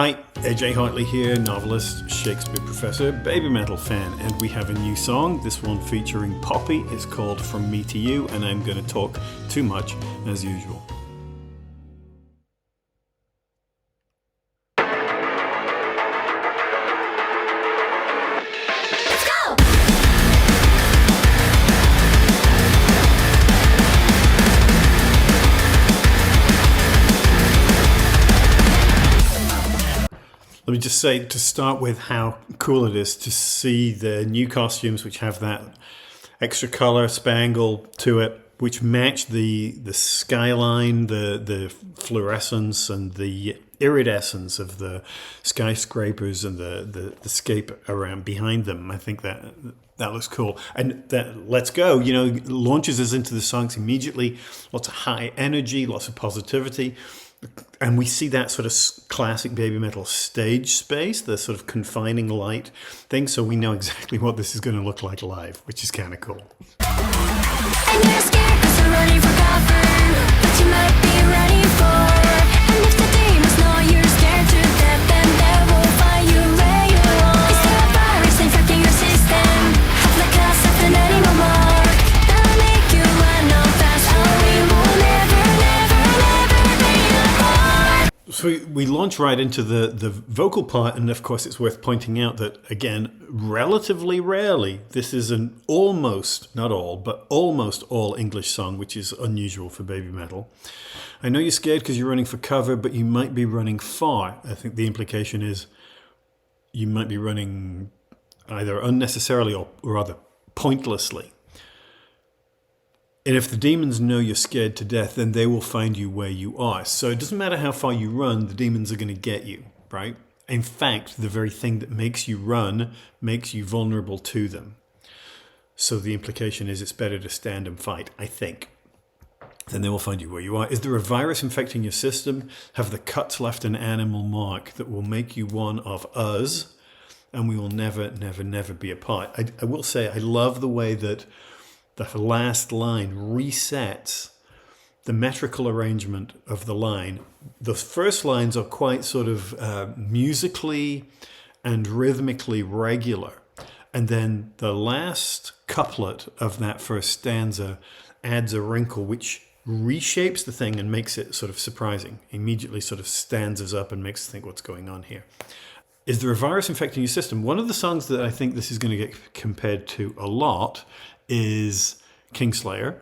Hi, AJ Hartley here, novelist, Shakespeare professor, baby metal fan, and we have a new song, this one featuring Poppy. It's called From Me to You, and I'm going to talk too much as usual. Let me just say to start with how cool it is to see the new costumes which have that extra color spangle to it, which match the skyline, the fluorescence and the iridescence of the skyscrapers and the scape around behind them. I think that looks cool. And that Let's Go, launches us into the songs immediately. Lots of high energy, lots of positivity. And we see that sort of classic baby metal stage space, the sort of confining light thing. So we know exactly what this is going to look like live, which is kind of cool. And you're scared 'cause you're running for cover, but you might be ready for. And if the demons know you're scared to death, then they will find you where you are. Is there a virus infecting your system? Have the class of an animal mark. That'll make you run on fast, or we will never be apart. So we launch right into the vocal part, and of course it's worth pointing out that, again, relatively rarely, this is an almost, not all, but almost all English song, which is unusual for baby metal. I know you're scared because you're running for cover, but you might be running far. I think the implication is you might be running either unnecessarily or rather pointlessly. And if the demons know you're scared to death, then they will find you where you are. So it doesn't matter how far you run, the demons are going to get you, right? In fact, the very thing that makes you run makes you vulnerable to them. So the implication is it's better to stand and fight, I think. Then they will find you where you are. Is there a virus infecting your system? Have the cuts left an animal mark that will make you one of us? And we will never be apart. I will say I love the way that the last line resets the metrical arrangement of the line. The first lines are quite sort of musically and rhythmically regular. And then the last couplet of that first stanza adds a wrinkle which reshapes the thing and makes it sort of surprising. Immediately sort of stands us up and makes us think what's going on here. Is there a virus infecting your system? One of the songs that I think this is going to get compared to a lot is Kingslayer,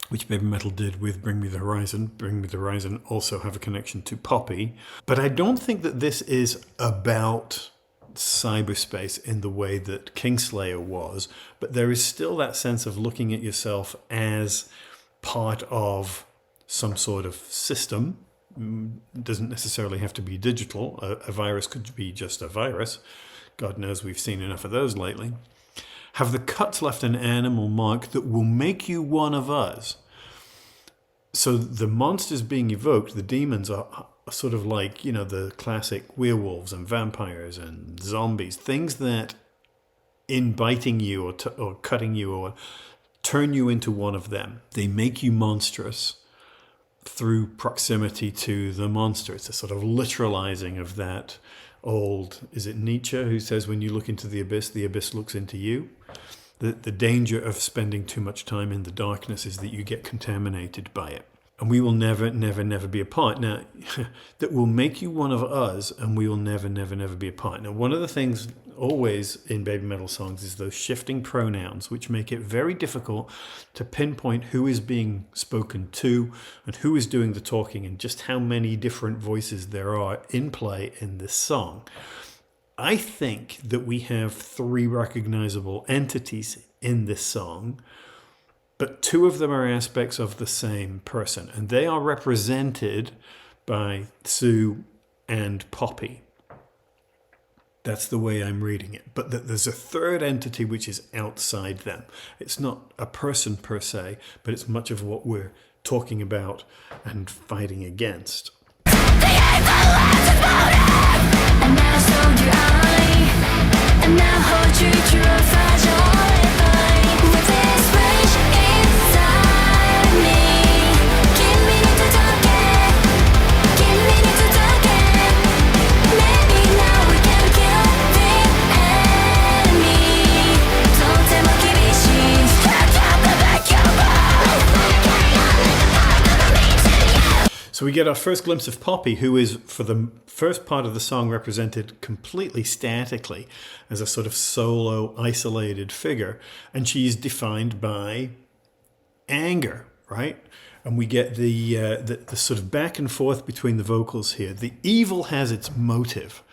which baby metal did with Bring Me the Horizon. Bring Me the Horizon also have a connection to Poppy. But I don't think that this is about cyberspace in the way that Kingslayer was. But there is still that sense of looking at yourself as part of some sort of system. It doesn't necessarily have to be digital. A virus could be just a virus. God knows we've seen enough of those lately. Have the cuts left an animal mark that will make you one of us. So the monsters being evoked, the demons, are sort of like, the classic werewolves and vampires and zombies, things that in biting you or cutting you or turn you into one of them. They make you monstrous through proximity to the monster. It's a sort of literalizing of that old, is it Nietzsche who says when you look into the abyss looks into you? The danger of spending too much time in the darkness is that you get contaminated by it. And we will never be apart. Now, that will make you one of us, and we will never be apart. Now, one of the things always in baby metal songs is those shifting pronouns, which make it very difficult to pinpoint who is being spoken to and who is doing the talking and just how many different voices there are in play in this song. I think that we have 3 recognizable entities in this song, but 2 of them are aspects of the same person, and they are represented by Sue and Poppy. That's the way I'm reading it. But there's a 3rd entity which is outside them. It's not a person per se, but it's much of what we're talking about and fighting against. And now sold your eye, and now hold true to a fragile line. With this rage inside me, give me to talk it, give me to talk it. we get our first glimpse of Poppy, who is, for the first part of the song, represented completely statically as a sort of solo, isolated figure. And she's defined by anger, right? And we get the sort of back and forth between the vocals here. The evil has its motive,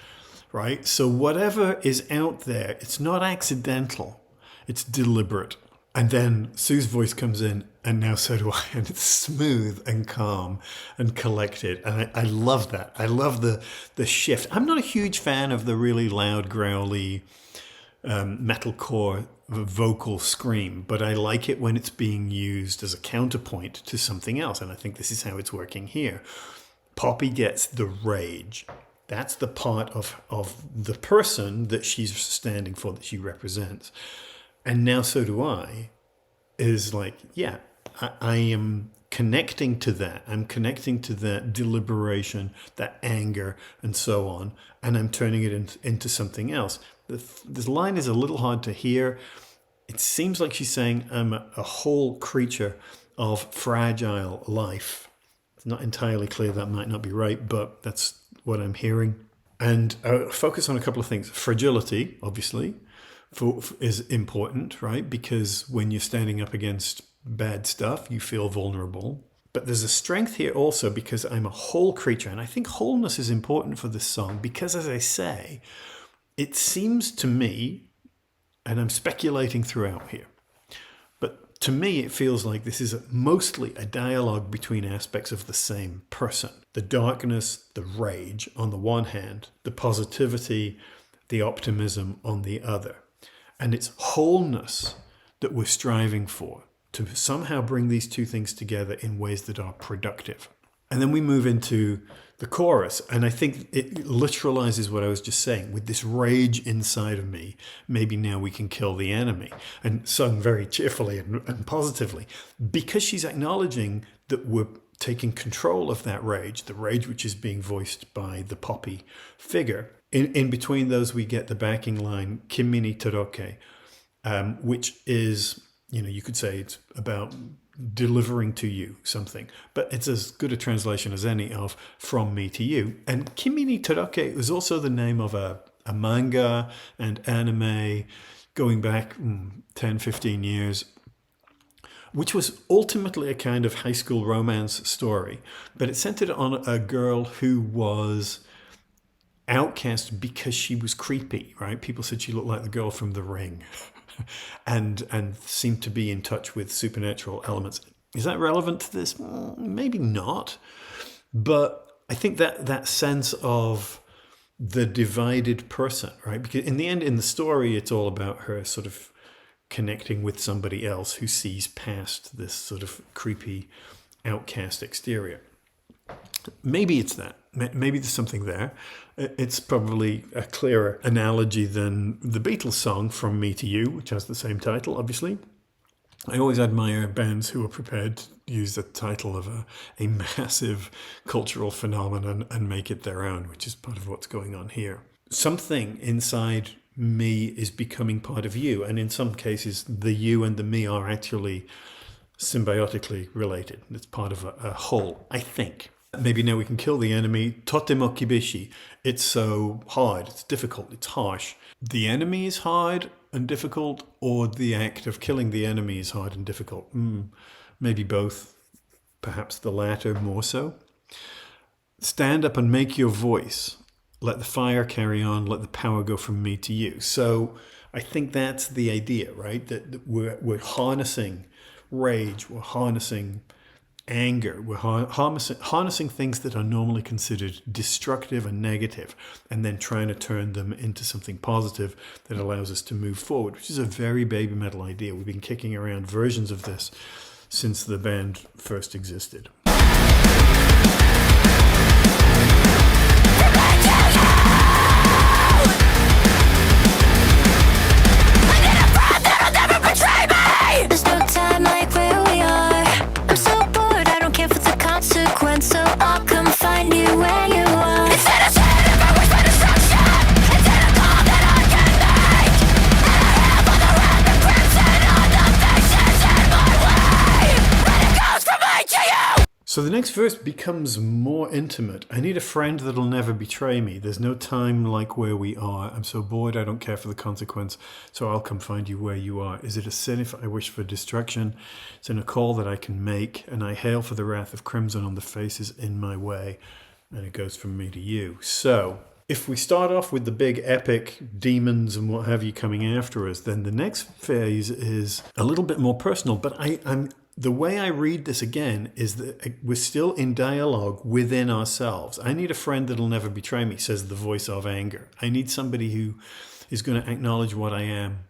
right? So whatever is out there, it's not accidental, it's deliberate. And then Sue's voice comes in, and now so do I, and it's smooth and calm and collected. And I love that. I love the shift. I'm not a huge fan of the really loud, growly metalcore vocal scream, but I like it when it's being used as a counterpoint to something else. And I think this is how it's working here. Poppy gets the rage. That's the part of the person that she's standing for, that she represents. And now so do I, is like, yeah, I am connecting to that. I'm connecting to that deliberation, that anger, and so on. And I'm turning it into something else. This line is a little hard to hear. It seems like she's saying I'm a whole creature of fragile life. It's not entirely clear, that might not be right, but that's what I'm hearing. And I'll focus on a couple of things. Fragility, obviously, is important, right? Because when you're standing up against bad stuff, you feel vulnerable. But there's a strength here also, because I'm a whole creature. And I think wholeness is important for this song because, as I say, it seems to me, and I'm speculating throughout here, but to me it feels like this is mostly a dialogue between aspects of the same person. The darkness, the rage on the one hand, the positivity, the optimism on the other. And it's wholeness that we're striving for, to somehow bring these two things together in ways that are productive. And then we move into the chorus, and I think it literalizes what I was just saying. With this rage inside of me, maybe now we can kill the enemy. And sung very cheerfully and positively, because she's acknowledging that we're taking control of that rage, the rage which is being voiced by the Poppy figure. In between those, we get the backing line, Kimi ni toroke, which is, you could say it's about delivering to you something, but it's as good a translation as any of from me to you. And Kimi ni toroke was also the name of a manga and anime going back 10, 15 years, which was ultimately a kind of high school romance story, but it centered on a girl who was outcast because she was creepy, right? People said she looked like the girl from The Ring and seemed to be in touch with supernatural elements. Is that relevant to this? Maybe not. But I think that sense of the divided person, right? Because in the end, in the story, it's all about her sort of connecting with somebody else who sees past this sort of creepy outcast exterior. Maybe it's that. Maybe there's something there. It's probably a clearer analogy than the Beatles song From Me to You, which has the same title, obviously. I always admire bands who are prepared to use the title of a massive cultural phenomenon and make it their own, which is part of what's going on here. Something inside me is becoming part of you, and in some cases, the you and the me are actually symbiotically related. It's part of a whole, I think. Maybe now we can kill the enemy. Totemo kibishi. It's so hard, it's difficult, it's harsh. The enemy is hard and difficult, or the act of killing the enemy is hard and difficult? Maybe both. Perhaps the latter more so. Stand up and make your voice. Let the fire carry on. Let the power go from me to you. So I think that's the idea, right? That we're harnessing rage. We're harnessing anger. We're harnessing things that are normally considered destructive and negative, and then trying to turn them into something positive that allows us to move forward, which is a very baby metal idea. We've been kicking around versions of this since the band first existed. There's no time like where we are. I'm so bored, I don't care if it's a consequence, so I'll come find you where you are. Instead of saying if I wish for destruction, instead of call that I can make, and I have all the red and crimson on the faces in my way. When it goes from me to you. So the next verse becomes more intimate. I need a friend that'll never betray me. There's no time like where we are. I'm so bored I don't care for the consequence, so I'll come find you where you are. Is it a sin if I wish for destruction? It's in a call that I can make, and I hail for the wrath of crimson on the faces in my way. And it goes from me to you. So if we start off with the big epic demons and what have you coming after us, then the next phase is a little bit more personal. But I'm the way I read this again is that we're still in dialogue within ourselves. I need a friend that'll never betray me, says the voice of anger. I need somebody who is going to acknowledge what I am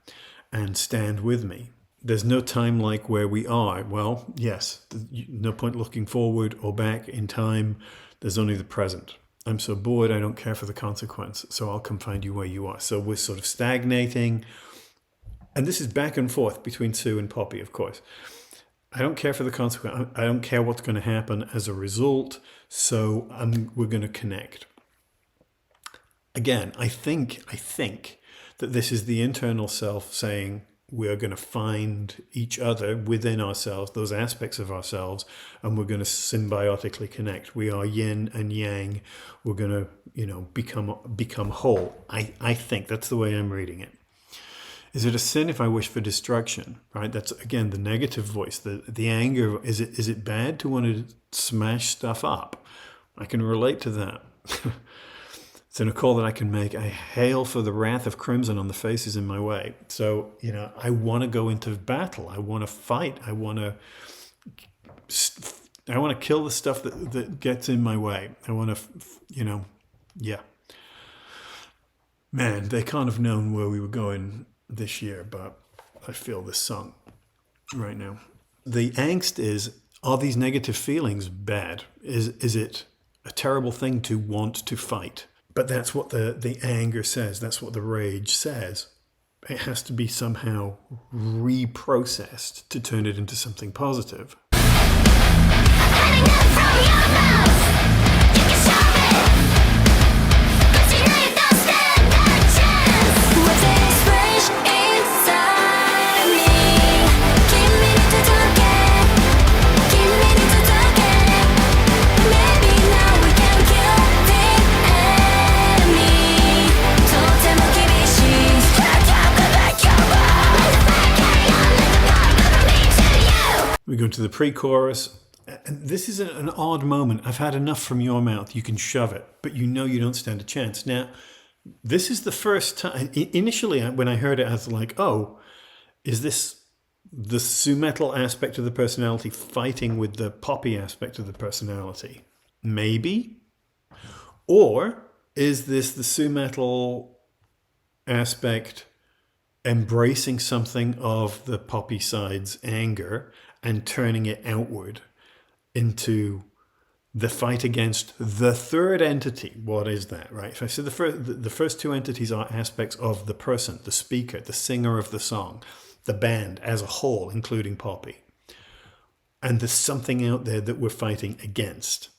and stand with me. There's no time like where we are. Well, yes, no point looking forward or back in time. There's only the present. I'm so bored, I don't care for the consequence, so I'll come find you where you are. So we're sort of stagnating. And this is back and forth between Sue and Poppy, of course. I don't care for the consequence. I don't care what's going to happen as a result. So we're going to connect. Again, I think that this is the internal self saying we are going to find each other within ourselves, those aspects of ourselves, and we're going to symbiotically connect. We are yin and yang. We're going to, become whole. I think that's the way I'm reading it. Is it a sin if I wish for destruction? Right? That's again the negative voice, the anger. Is it bad to want to smash stuff up? I can relate to that. It's in a call that I can make. I hail for the wrath of crimson on the faces in my way. So I want to go into battle. I want to fight. I want to kill the stuff that gets in my way. I want to, yeah. Man, they can't have known where we were going this year, but I feel this song right now. The angst is, are these negative feelings bad? Is it a terrible thing to want to fight? But that's what the anger says. That's what the rage says. It has to be somehow reprocessed to turn it into something positive. We go to the pre-chorus. And this is an odd moment. I've had enough from your mouth. You can shove it, but you don't stand a chance. Now, this is the first time. Initially, when I heard it, I was like, oh, is this the Sue Metal aspect of the personality fighting with the Poppy aspect of the personality? Maybe. Or is this the Sue Metal aspect embracing something of the Poppy side's anger and turning it outward into the fight against the third entity? What is that, right? So I said the first two entities are aspects of the person, the speaker, the singer of the song, the band as a whole, including Poppy. And there's something out there that we're fighting against.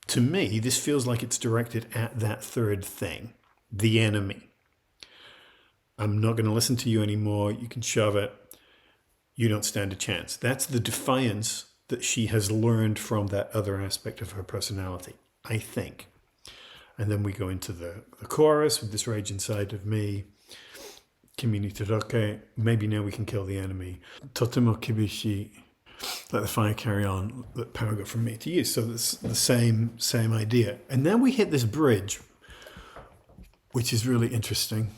To me, this feels like it's directed at that third thing, the enemy. I'm not going to listen to you anymore. You can shove it. You don't stand a chance. That's the defiance that she has learned from that other aspect of her personality, I think. And then we go into the chorus with this rage inside of me. Kimi ni toroke. Maybe now we can kill the enemy. Totemo kibishi. Let the fire carry on. Let power go from me to you. So it's the same idea. And then we hit this bridge, which is really interesting.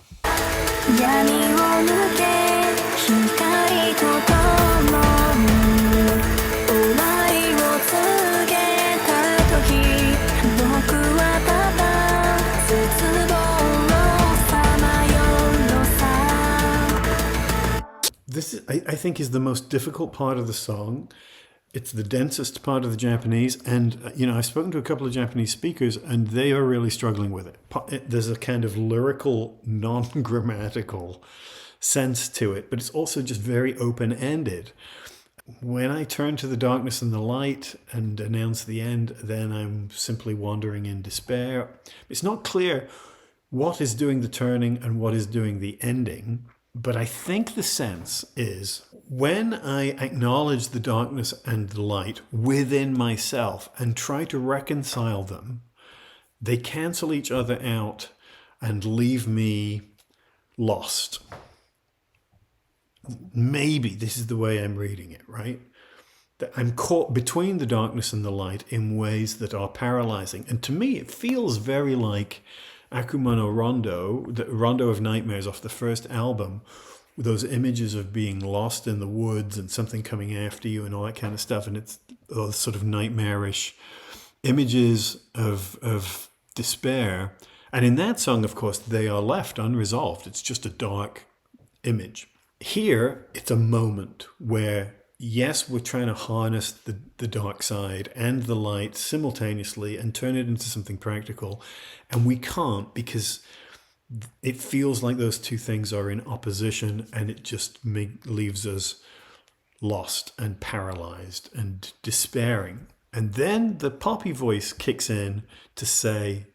This, I think, is the most difficult part of the song. It's the densest part of the Japanese. And, I've spoken to a couple of Japanese speakers, and they are really struggling with it. There's a kind of lyrical, non-grammatical sense to it, but it's also just very open-ended. When I turn to the darkness and the light and announce the end, then I'm simply wandering in despair. It's not clear what is doing the turning and what is doing the ending. But I think the sense is when I acknowledge the darkness and the light within myself and try to reconcile them, they cancel each other out and leave me lost. Maybe this is the way I'm reading it, right? That I'm caught between the darkness and the light in ways that are paralyzing. And to me, it feels very like Akumano Rondo, the Rondo of Nightmares off the first album, with those images of being lost in the woods and something coming after you and all that kind of stuff. And it's those sort of nightmarish images of despair. And in that song, of course, they are left unresolved. It's just a dark image. Here, it's a moment where, yes, we're trying to harness the dark side and the light simultaneously and turn it into something practical. And we can't, because it feels like those two things are in opposition, and it just leaves us lost and paralyzed and despairing. And then the Poppy voice kicks in to say,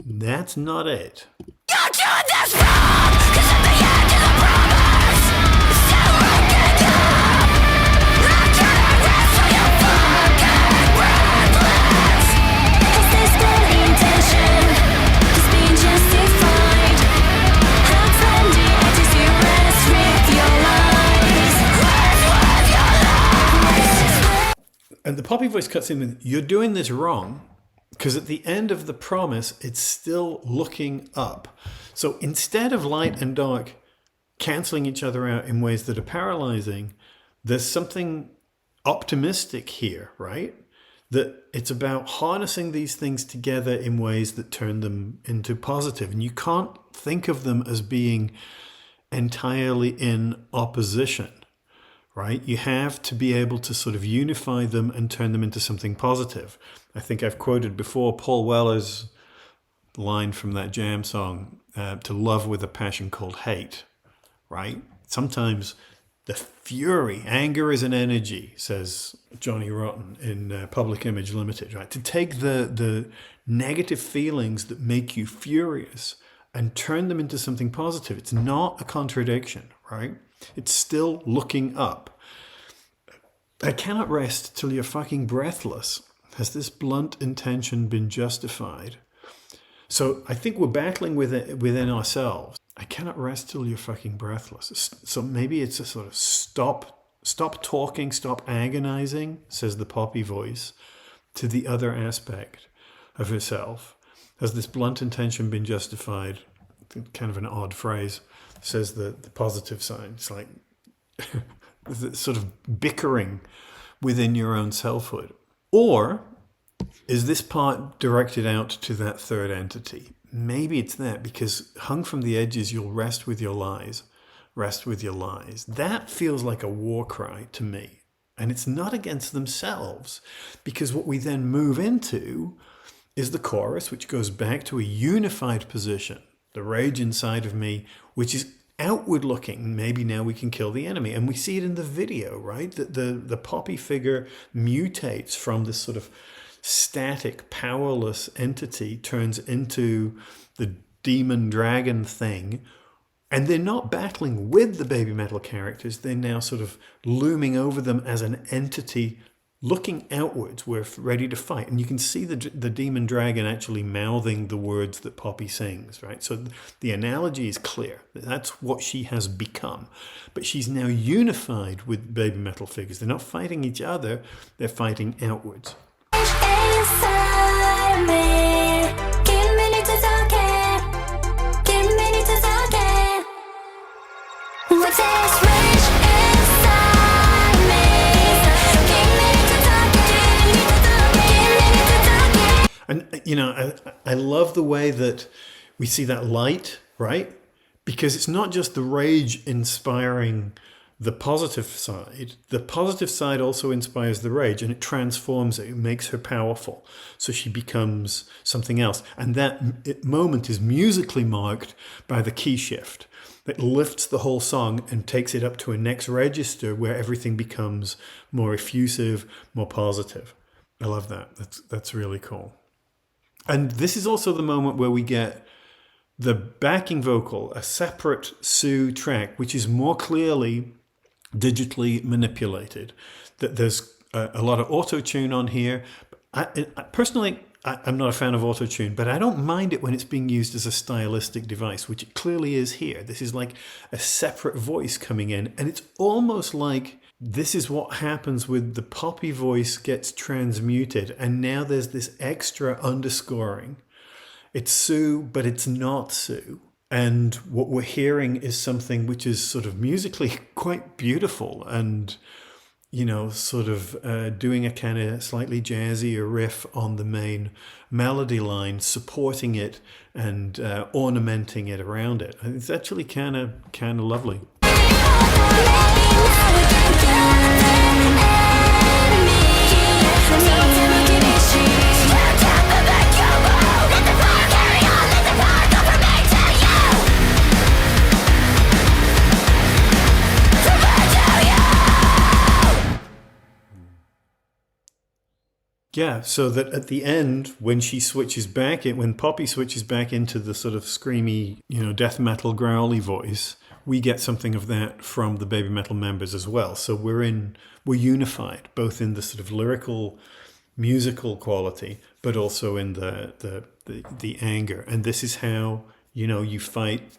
that's not it. You're doing this wrong, 'cause at the end of the promise, so wicked up. I'm trying to wrestle you fucking reckless. Is this good intention? Is being justified? How trendy does you rest with your lies? Rest with your lies. And the Poppy voice cuts in with, you're doing this wrong. Because at the end of the promise, it's still looking up. So instead of light and dark canceling each other out in ways that are paralyzing, there's something optimistic here, right? That it's about harnessing these things together in ways that turn them into positive. And you can't think of them as being entirely in opposition, right? You have to be able to sort of unify them and turn them into something positive. I think I've quoted before Paul Weller's line from that Jam song, to love with a passion called hate, right? Sometimes the fury, anger is an energy, says Johnny Rotten in Public Image Limited, right? To take the negative feelings that make you furious and turn them into something positive. It's not a contradiction, right? It's still looking up. I cannot rest till you're fucking breathless. Has this blunt intention been justified? So I think we're battling with it within ourselves. I cannot rest till you're fucking breathless. So maybe it's a sort of stop talking, stop agonizing, says the Poppy voice to the other aspect of herself. Has this blunt intention been justified? Kind of an odd phrase, says the positive side. It's like sort of bickering within your own selfhood. Or is this part directed out to that third entity? Maybe it's that, because hung from the edges, you'll rest with your lies. Rest with your lies. That feels like a war cry to me. And it's not against themselves, because what we then move into is the chorus, which goes back to a unified position. The rage inside of me, which is outward looking. Maybe now we can kill the enemy. And we see it in the video, right? That the Poppy figure mutates from this sort of static, powerless entity, turns into the demon dragon thing. And they're not battling with the Baby Metal characters. They're now sort of looming over them as an entity looking outwards. We're ready to fight. And you can see the demon dragon actually mouthing the words that Poppy sings, right? So the analogy is clear. That's what she has become. But she's now unified with Baby Metal figures. They're not fighting each other. They're fighting outwards. Inside me, give me to talk it, give me to talk it. With this rage inside me, give me to talk it, give me to talk it. And, you know, I love the way that we see that light, right? Because it's not just the rage inspiring the positive side. The positive side also inspires the rage, and it transforms it. It makes her powerful. So she becomes something else. And that moment is musically marked by the key shift that lifts the whole song and takes it up to a next register where everything becomes more effusive, more positive. I love that. That's really cool. And this is also the moment where we get the backing vocal, a separate Sue track, which is more clearly digitally manipulated. That there's a lot of auto-tune on here. Personally, I'm not a fan of auto-tune, but I don't mind it when it's being used as a stylistic device, which it clearly is here. This is like a separate voice coming in, and it's almost like this is what happens with the Poppy voice gets transmuted, and now there's this extra underscoring. It's Sue, but it's not Sue. And what we're hearing is something which is sort of musically quite beautiful and, you know, sort of doing a kind of slightly jazzier riff on the main melody line, supporting it and ornamenting it around it. It's actually kind of lovely. Yeah, so that at the end, when she switches back, when Poppy switches back into the sort of screamy, you know, death metal growly voice, we get something of that from the Baby Metal members as well. So we're unified, both in the sort of lyrical, musical quality, but also in the anger. And this is how, you know, you fight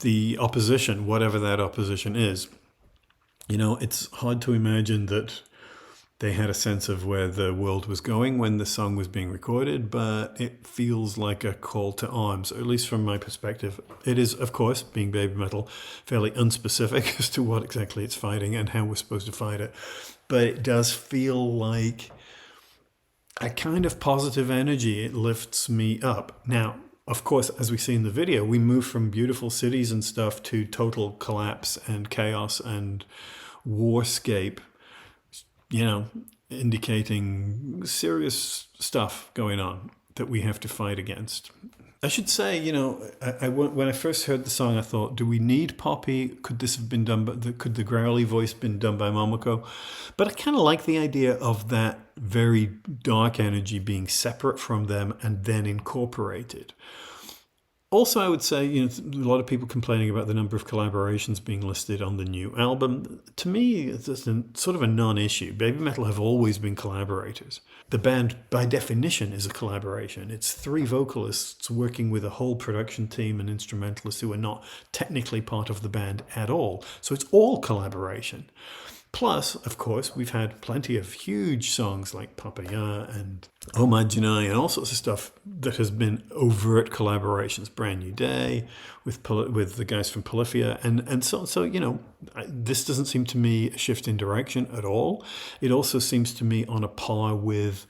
the opposition, whatever that opposition is. You know, it's hard to imagine that they had a sense of where the world was going when the song was being recorded, but it feels like a call to arms, at least from my perspective. It is, of course, being Baby Metal, fairly unspecific as to what exactly it's fighting and how we're supposed to fight it. But it does feel like a kind of positive energy. It lifts me up. Now, of course, as we see in the video, we move from beautiful cities and stuff to total collapse and chaos and warscape, you know, indicating serious stuff going on that we have to fight against. I should say, you know, when I first heard the song, I thought, do we need Poppy? Could this have been done could the growly voice been done by Momoko? But I kind of like the idea of that very dark energy being separate from them and then incorporated. Also, I would say, you know, a lot of people complaining about the number of collaborations being listed on the new album. To me, it's sort of a non-issue. Baby Metal have always been collaborators. The band, by definition, is a collaboration. It's three vocalists working with a whole production team and instrumentalists who are not technically part of the band at all. So it's all collaboration. Plus, of course, we've had plenty of huge songs like Papaya and Oh My Janai and all sorts of stuff that has been overt collaborations. Brand New Day with the guys from Polyphia. And so, you know, this doesn't seem to me a shift in direction at all. It also seems to me on a par with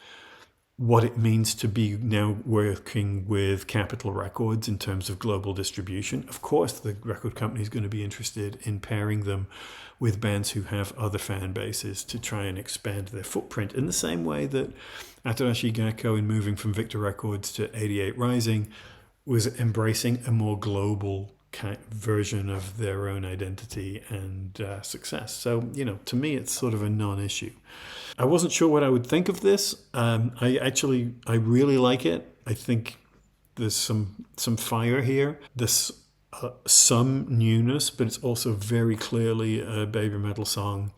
what it means to be now working with Capitol Records in terms of global distribution. Of course, the record company is going to be interested in pairing them with bands who have other fan bases to try and expand their footprint in the same way that Atarashi Gakko, in moving from Victor Records to 88 Rising, was embracing a more global version of their own identity and success. So, you know, to me, it's sort of a non-issue. I wasn't sure what I would think of this. I really like it. I think there's some fire here. There's some newness, but it's also very clearly a Baby Metal song.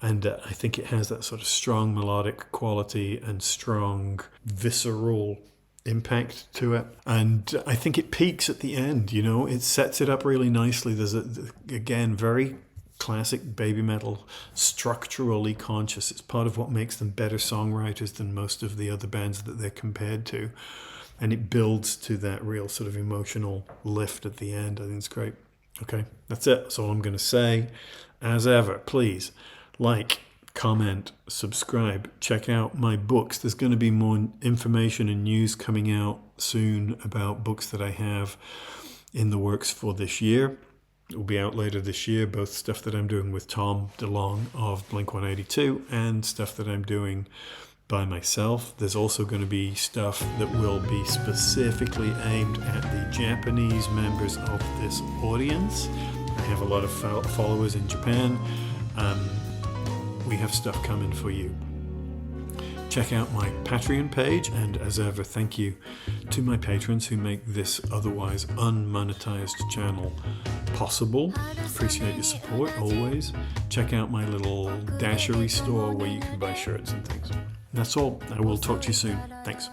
And I think it has that sort of strong melodic quality and strong visceral impact to it. And I think it peaks at the end, you know, it sets it up really nicely. There's again, very classic Baby Metal, structurally conscious. It's part of what makes them better songwriters than most of the other bands that they're compared to. And it builds to that real sort of emotional lift at the end. I think it's great. Okay, that's it. That's all I'm going to say. As ever, please like, comment, subscribe, check out my books. There's going to be more information and news coming out soon about books that I have in the works for this year. It will be out later this year, both stuff that I'm doing with Tom DeLonge of Blink-182 and stuff that I'm doing by myself. There's also going to be stuff that will be specifically aimed at the Japanese members of this audience. I have a lot of followers in Japan. We have stuff coming for you. Check check out my Patreon page, and as ever, thank you to my patrons who make this otherwise unmonetized channel possible. Appreciate your support always. Check out my little Dashery store where you can buy shirts and things. That's all. I will talk to you soon. Thanks.